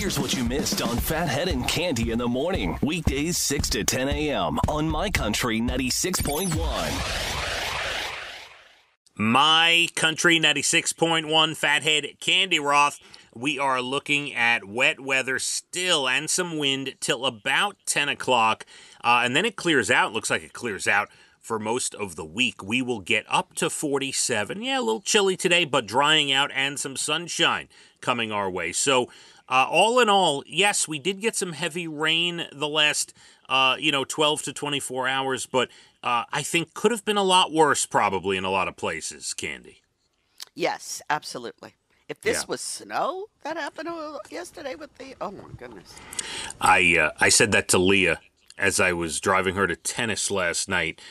Here's what you missed on Phathead and Cande in the morning. Weekdays 6 to 10 a.m. on My Country 96.1. My Country 96.1, Phathead, Cande Roth. We are looking at wet weather still and some wind till about 10 o'clock. And then it clears out. Looks like it clears out for most of the week. We will get up to 47. Yeah, a little chilly today, but drying out and some sunshine coming our way. So all in all, yes, we did get some heavy rain the last 12 to 24 hours, but I think could have been a lot worse probably in a lot of places, Cande. Yes, absolutely. If this was snow that happened yesterday with oh my goodness. I said that to Leah as I was driving her to tennis last night.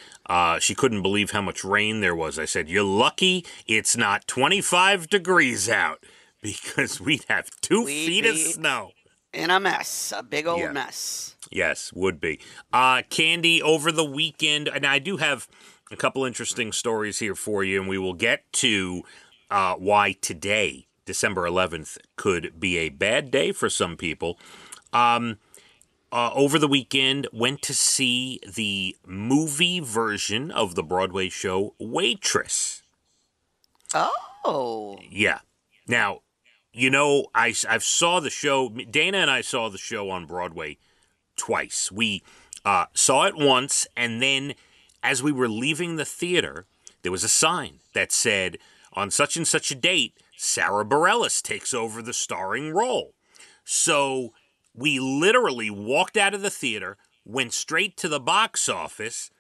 She couldn't believe how much rain there was. I said, "You're lucky it's not 25 degrees out because we'd have 2 feet of snow." In a mess, a big old mess. Yes, would be. Cande, over the weekend, and I do have a couple interesting stories here for you, and we will get to why today, December 11th, could be a bad day for some people. Over the weekend, went to see the movie version of the Broadway show Waitress. Oh. Yeah. Now, I've saw the show. Dana and I saw the show on Broadway twice. We saw it once, and then as we were leaving the theater, there was a sign that said, on such and such a date, Sarah Bareilles takes over the starring role. So we literally walked out of the theater, went straight to the box office,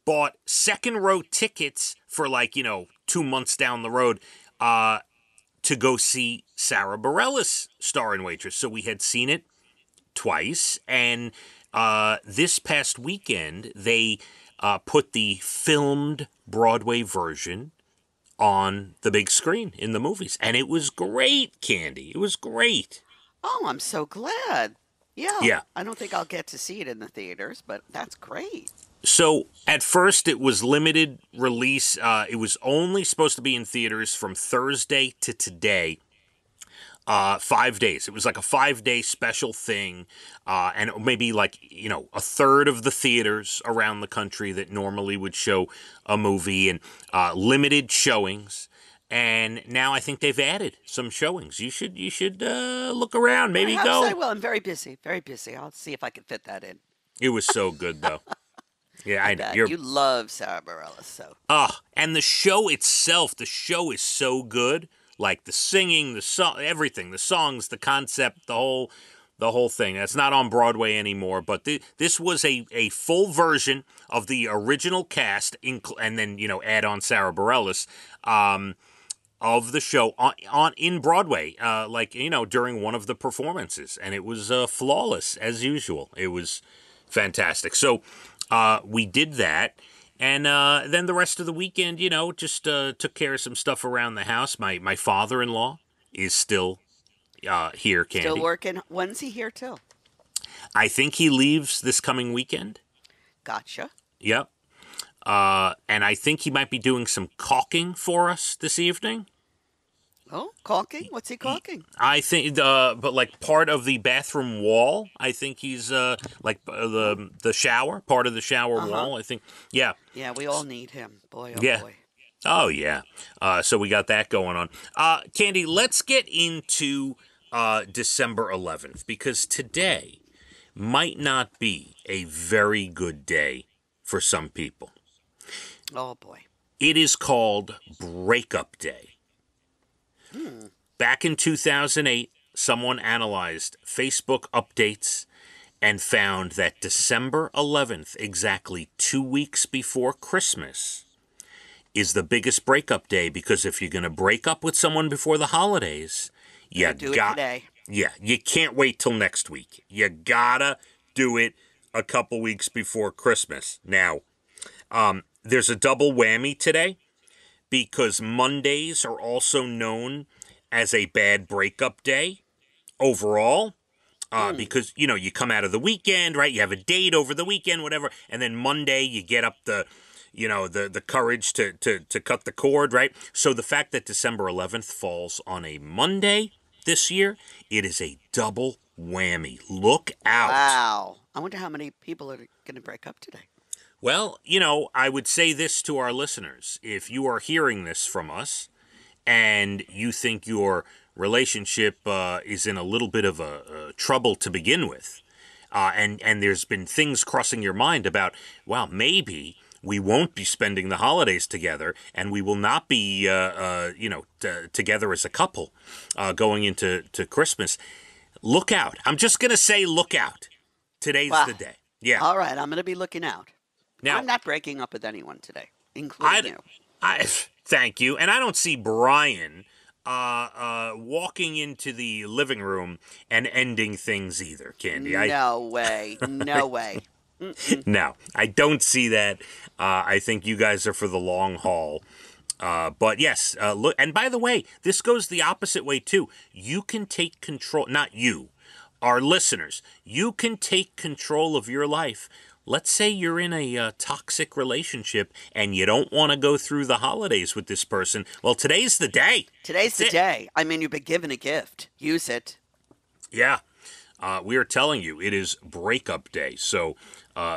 bought second-row tickets for 2 months down the road to go see Sarah Bareilles star in Waitress. So we had seen it twice, and this past weekend, they put the filmed Broadway version on the big screen in the movies. And it was great, Cande. It was great. Oh, I'm so glad. Yeah. I don't think I'll get to see it in the theaters, but that's great. So at first it was limited release. It was only supposed to be in theaters from Thursday to today. 5 days. It was like a 5-day special thing. And maybe a third of the theaters around the country that normally would show a movie, and limited showings. And now I think they've added some showings. You should look around. Maybe go. I will. I'm very busy. Very busy. I'll see if I can fit that in. It was so good, though. Yeah, I know. You love Sarah Bareilles, so. And the show itself, the show is so good. Like the singing, the song, everything, the songs, the concept, the whole thing. That's not on Broadway anymore, but this was a full version of the original cast, and then add on Sarah Bareilles of the show in Broadway, during one of the performances, and it was flawless as usual. It was fantastic. So we did that. And then the rest of the weekend, just took care of some stuff around the house. My father-in-law is still here, Cande. Still working. When's he here till? I think he leaves this coming weekend. Gotcha. Yep. And I think he might be doing some caulking for us this evening. Oh, caulking? What's he caulking? I think, but part of the bathroom wall. I think he's the shower, part of the shower wall. I think, yeah. Yeah, we all need him, boy. Oh boy. Oh yeah. So we got that going on. Cande, let's get into December 11th, because today might not be a very good day for some people. Oh boy. It is called Breakup Day. Back in 2008, someone analyzed Facebook updates and found that December 11th, exactly 2 weeks before Christmas, is the biggest breakup day, because if you're going to break up with someone before the holidays, you do it today. Yeah, you can't wait till next week. You gotta do it a couple weeks before Christmas. Now, there's a double whammy today, because Mondays are also known as a bad breakup day overall, because, you come out of the weekend, right? You have a date over the weekend, whatever, and then Monday you get up the courage to cut the cord, right? So the fact that December 11th falls on a Monday this year, it is a double whammy. Look out. Wow. I wonder how many people are going to break up today. Well, I would say this to our listeners. If you are hearing this from us and you think your relationship is in a little bit of a trouble to begin with, and there's been things crossing your mind about, well, maybe we won't be spending the holidays together, and we will not be, together as a couple going into Christmas. Look out. I'm just going to say look out. Today's the day. Yeah. All right, I'm going to be looking out. Now, I'm not breaking up with anyone today, including you. Thank you. And I don't see Brian walking into the living room and ending things either, Candy. No way. No way. No, I don't see that. I think you guys are for the long haul. But yes, look. And by the way, this goes the opposite way too. You can take control. Not you, our listeners. You can take control of your life. Let's say you're in a toxic relationship and you don't want to go through the holidays with this person. Well, today's the day. Today's the day. I mean, you've been given a gift. Use it. Yeah. We are telling you, it is breakup day. So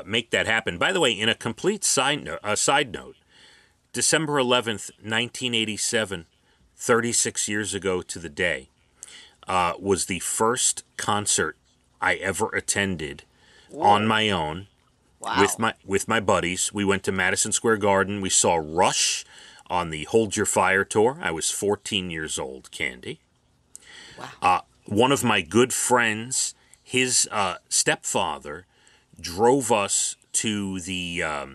make that happen. By the way, in a complete side note, December 11th, 1987, 36 years ago to the day, was the first concert I ever attended on my own. Wow. With my buddies. We went to Madison Square Garden. We saw Rush on the Hold Your Fire tour. I was 14 years old, Candy. Wow. One of my good friends, his stepfather, drove us to the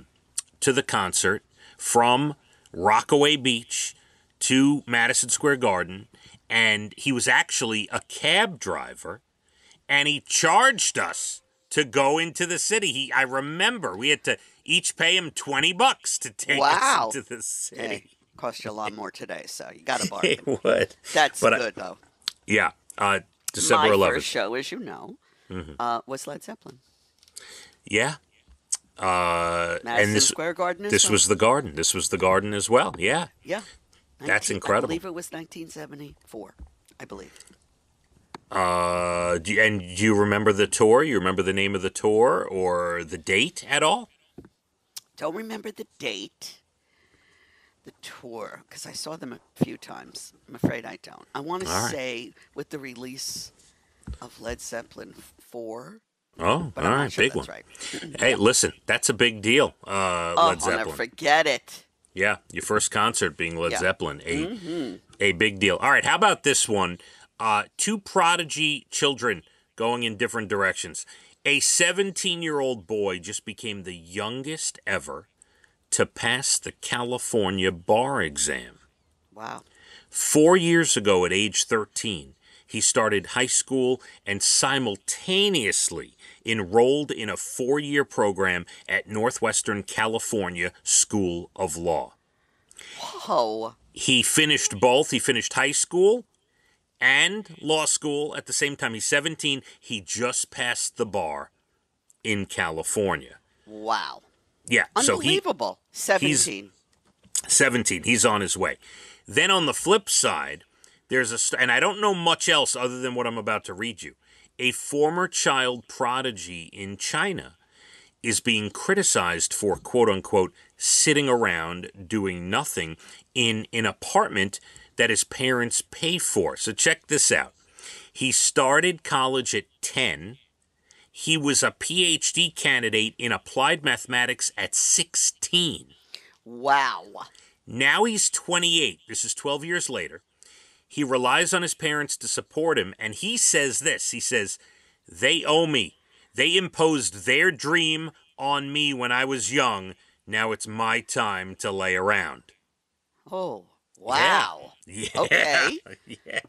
concert from Rockaway Beach to Madison Square Garden, and he was actually a cab driver, and he charged us to go into the city. I remember we had to each pay him $20 to take us into the city. Hey, cost you a lot more today, so you got to bargain. It would. That's good, though. Yeah. December 11th. My first show, as you know, was Led Zeppelin. Yeah. Madison Square Garden as This was the Garden. This was the Garden as well. Yeah. Yeah. That's incredible. I believe it was 1974. I believe. Do you remember the tour? You remember the name of the tour or the date at all? Don't remember the date. The tour, because I saw them a few times. I'm afraid I don't. I want to say with the release of Led Zeppelin 4. Oh, but all I'm right, not sure big that's one. Right. Hey, listen, that's a big deal. Led Zeppelin. I'll never forget it. Yeah, your first concert being Led Zeppelin, a big deal. All right, how about this one? Two prodigy children going in different directions. A 17-year-old boy just became the youngest ever to pass the California bar exam. Wow. 4 years ago at age 13, he started high school and simultaneously enrolled in a 4-year program at Northwestern California School of Law. Whoa. He finished both. He finished high school and law school at the same time. He's 17. He just passed the bar in California. Wow. Yeah. Unbelievable. 17. 17. He's on his way. Then on the flip side, there's and I don't know much else other than what I'm about to read you. A former child prodigy in China is being criticized for, quote unquote, sitting around doing nothing in an apartment that his parents pay for. So check this out. He started college at 10. He was a PhD candidate in applied mathematics at 16. Wow. Now he's 28. This is 12 years later. He relies on his parents to support him, and he says this. He says, they owe me. They imposed their dream on me when I was young. Now it's my time to lay around. Oh, wow. Yeah. Okay. Yeah.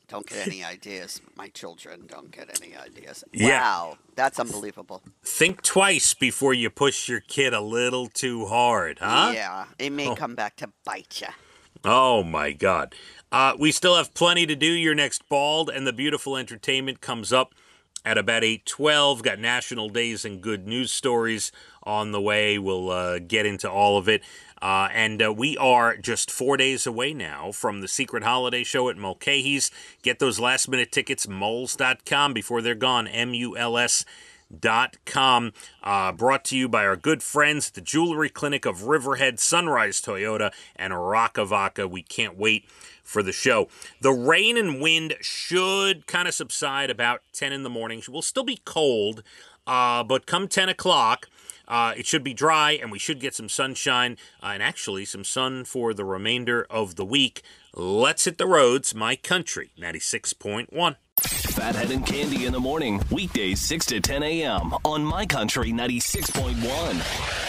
Don't get any ideas. My children don't get any ideas. Yeah. Wow. That's unbelievable. Think twice before you push your kid a little too hard, huh? Yeah. It may come back to bite you. Oh, my God. We still have plenty to do. Your next Bald and the Beautiful entertainment comes up at about 8:12. Got national days and good news stories on the way. We'll get into all of it. And we are just 4 days away now from the secret holiday show at Mulcahy's. Get those last-minute tickets, muls.com, before they're gone, MULS.com. Brought to you by our good friends at the Jewelry Clinic of Riverhead, Sunrise Toyota, and Rocca. We can't wait for the show. The rain and wind should kind of subside about 10 in the morning. It will still be cold, but come 10 o'clock, it should be dry, and we should get some sunshine, and actually some sun for the remainder of the week. Let's hit the roads. My Country 96.1. Phathead and Cande in the morning, weekdays 6 to 10 a.m. on My Country 96.1.